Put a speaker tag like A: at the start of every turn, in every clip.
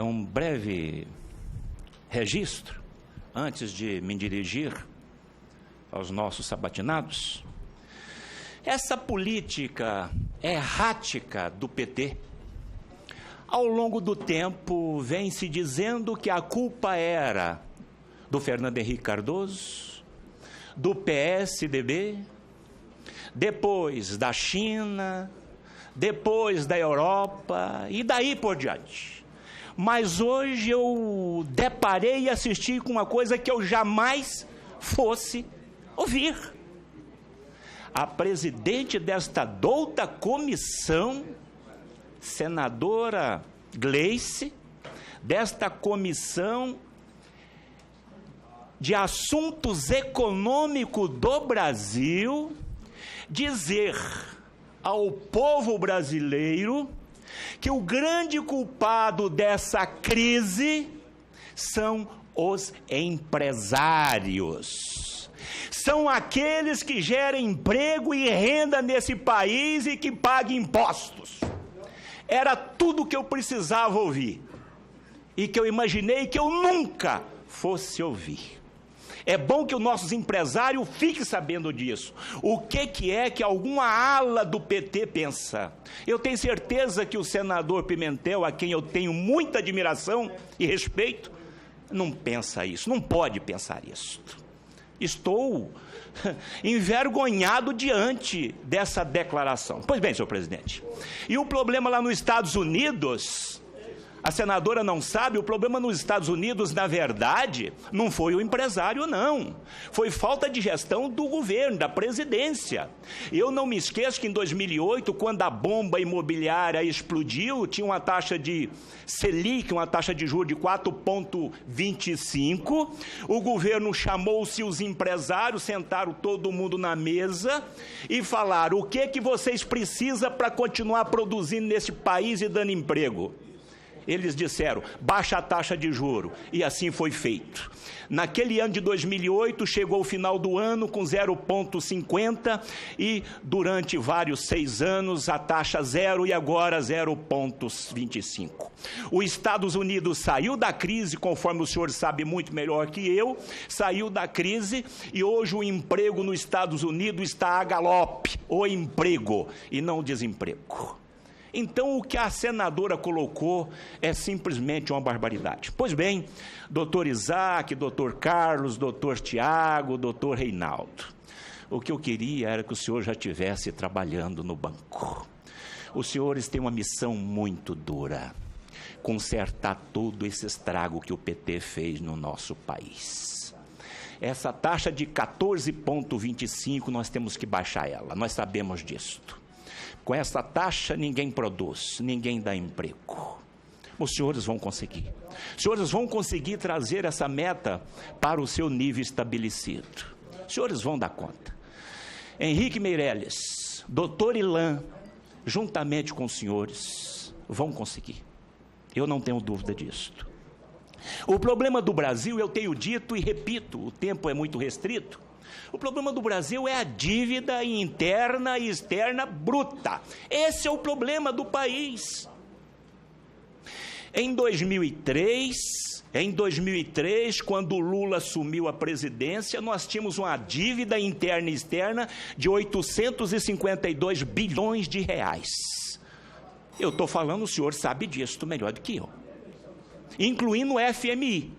A: Um breve registro, antes de me dirigir aos nossos sabatinados. Essa política errática do PT, ao longo do tempo, vem se dizendo que a culpa era do Fernando Henrique Cardoso, do PSDB, depois da China, depois da Europa e daí por diante. Mas hoje eu deparei e assisti com uma coisa que eu jamais fosse ouvir. A presidente desta douta comissão, senadora Gleice, desta comissão de assuntos econômicos do Brasil, dizer ao povo brasileiro que o grande culpado dessa crise são os empresários. São aqueles que geram emprego e renda nesse país e que pagam impostos. Era tudo que eu precisava ouvir e que eu imaginei que eu nunca fosse ouvir. É bom que os nossos empresários fiquem sabendo disso. O que é que alguma ala do PT pensa? Eu tenho certeza que o senador Pimentel, a quem eu tenho muita admiração e respeito, não pensa isso, não pode pensar isso. Estou envergonhado diante dessa declaração. Pois bem, senhor presidente, e o problema lá nos Estados Unidos, a senadora não sabe, o problema nos Estados Unidos, na verdade, não foi o empresário, não. Foi falta de gestão do governo, da presidência. Eu não me esqueço que em 2008, quando a bomba imobiliária explodiu, tinha uma taxa de Selic, uma taxa de juros de 4,25. O governo chamou-se os empresários, sentaram todo mundo na mesa e falaram: o que vocês precisam para continuar produzindo nesse país e dando emprego? Eles disseram: baixa a taxa de juro, e assim foi feito. Naquele ano de 2008, chegou o final do ano com 0,50 e durante vários 6 anos a taxa zero e agora 0,25. Os Estados Unidos saiu da crise, conforme o senhor sabe muito melhor que eu, saiu da crise e hoje o emprego nos Estados Unidos está a galope, o emprego e não o desemprego. Então, o que a senadora colocou é simplesmente uma barbaridade. Pois bem, doutor Isaac, doutor Carlos, doutor Tiago, doutor Reinaldo, o que eu queria era que o senhor já estivesse trabalhando no banco. Os senhores têm uma missão muito dura: consertar todo esse estrago que o PT fez no nosso país. Essa taxa de 14,25, nós temos que baixar ela, nós sabemos disso. Com essa taxa, ninguém produz, ninguém dá emprego. Os senhores vão conseguir. Os senhores vão conseguir trazer essa meta para o seu nível estabelecido. Os senhores vão dar conta. Henrique Meirelles, doutor Ilan, juntamente com os senhores, vão conseguir. Eu não tenho dúvida disso. O problema do Brasil, eu tenho dito e repito, o tempo é muito restrito. O problema do Brasil é a dívida interna e externa bruta. Esse é o problema do país. Em 2003, quando o Lula assumiu a presidência, nós tínhamos uma dívida interna e externa de 852 bilhões de reais. Eu estou falando, o senhor sabe disso melhor do que eu. Incluindo o FMI.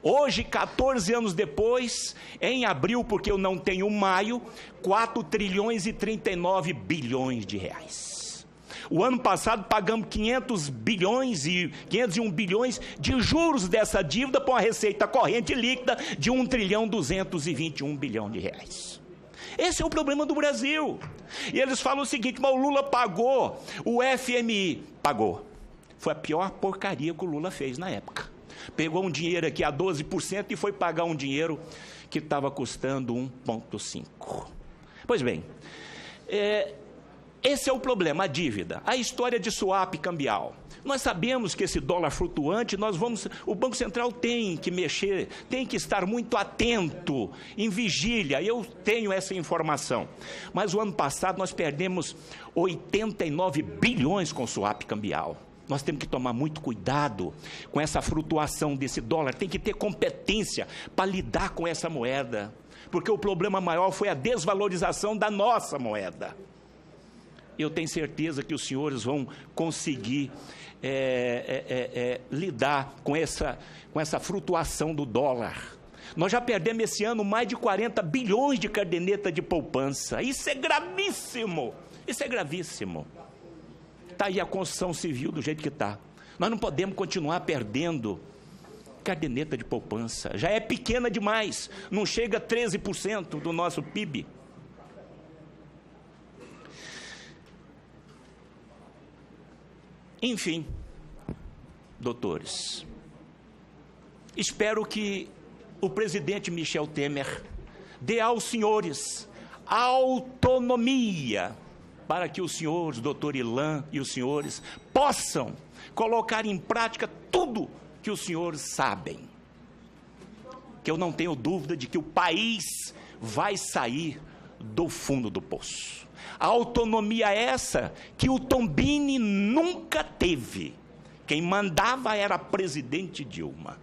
A: Hoje, 14 anos depois, em abril, porque eu não tenho maio, 4 trilhões e 39 bilhões de reais. O ano passado pagamos 501 bilhões de juros dessa dívida para uma receita corrente líquida de 1 trilhão 221 bilhão de reais. Esse é o problema do Brasil. E eles falam o seguinte: mas o Lula pagou, o FMI pagou. Foi a pior porcaria que o Lula fez na época. Pegou um dinheiro aqui a 12% e foi pagar um dinheiro que estava custando 1,5%. Pois bem, esse é o problema, a dívida, a história de swap cambial. Nós sabemos que esse dólar flutuante, o Banco Central tem que mexer, tem que estar muito atento, em vigília, eu tenho essa informação. Mas o ano passado nós perdemos 89 bilhões com swap cambial. Nós temos que tomar muito cuidado com essa flutuação desse dólar. Tem que ter competência para lidar com essa moeda, porque o problema maior foi a desvalorização da nossa moeda. Eu tenho certeza que os senhores vão conseguir lidar com essa flutuação do dólar. Nós já perdemos esse ano mais de 40 bilhões de caderneta de poupança. Isso é gravíssimo. Isso é gravíssimo. Está aí a construção civil do jeito que está. Nós não podemos continuar perdendo caderneta de poupança. Já é pequena demais. Não chega a 13% do nosso PIB. Enfim, doutores, espero que o presidente Michel Temer dê aos senhores autonomia para que os senhores, doutor Ilan e os senhores, possam colocar em prática tudo que os senhores sabem. Que eu não tenho dúvida de que o país vai sair do fundo do poço. A autonomia essa que o Tombini nunca teve. Quem mandava era a presidente Dilma.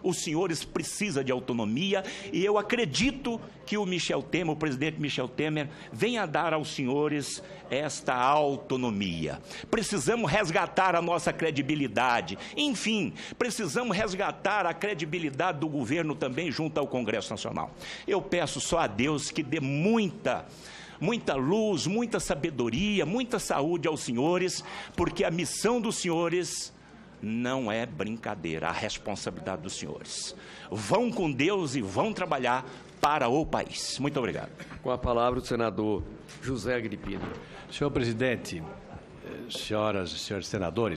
A: Os senhores precisam de autonomia e eu acredito que o Michel Temer, o presidente Michel Temer, venha dar aos senhores esta autonomia. Precisamos resgatar a nossa credibilidade. Enfim, precisamos resgatar a credibilidade do governo também junto ao Congresso Nacional. Eu peço só a Deus que dê muita luz, muita sabedoria, muita saúde aos senhores, porque a missão dos senhores não é brincadeira, a responsabilidade dos senhores. Vão com Deus e vão trabalhar para o país. Muito obrigado.
B: Com a palavra o senador José Agripino.
C: Senhor presidente, senhoras e senhores senadores,